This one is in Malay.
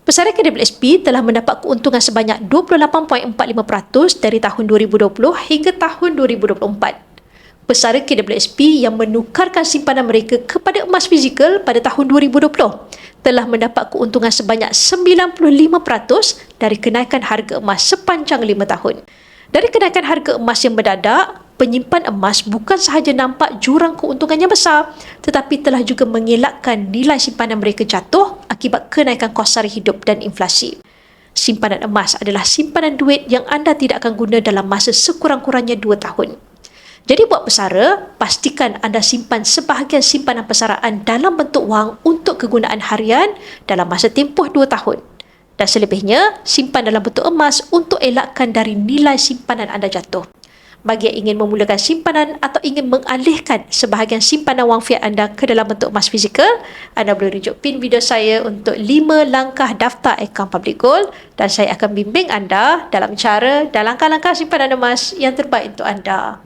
Pesara KWSP telah mendapat keuntungan sebanyak 28.45% dari tahun 2020 hingga tahun 2024. Pesara KWSP yang menukarkan simpanan mereka kepada emas fizikal pada tahun 2020 telah mendapat keuntungan sebanyak 95% dari kenaikan harga emas sepanjang 5 tahun. Dari kenaikan harga emas yang mendadak, penyimpan emas bukan sahaja nampak jurang keuntungannya besar, tetapi telah juga mengelakkan nilai simpanan mereka jatuh akibat kenaikan kos sara hidup dan inflasi. Simpanan emas adalah simpanan duit yang anda tidak akan guna dalam masa sekurang-kurangnya 2 tahun. Jadi buat pesara, pastikan anda simpan sebahagian simpanan persaraan dalam bentuk wang untuk kegunaan harian dalam masa tempoh 2 tahun. Dan selebihnya, simpan dalam bentuk emas untuk elakkan dari nilai simpanan anda jatuh. Bagi yang ingin memulakan simpanan atau ingin mengalihkan sebahagian simpanan wang fiat anda ke dalam bentuk emas fizikal, anda boleh rujuk pin video saya untuk 5 langkah daftar akaun Public Gold dan saya akan bimbing anda dalam cara dan langkah-langkah simpanan emas yang terbaik untuk anda.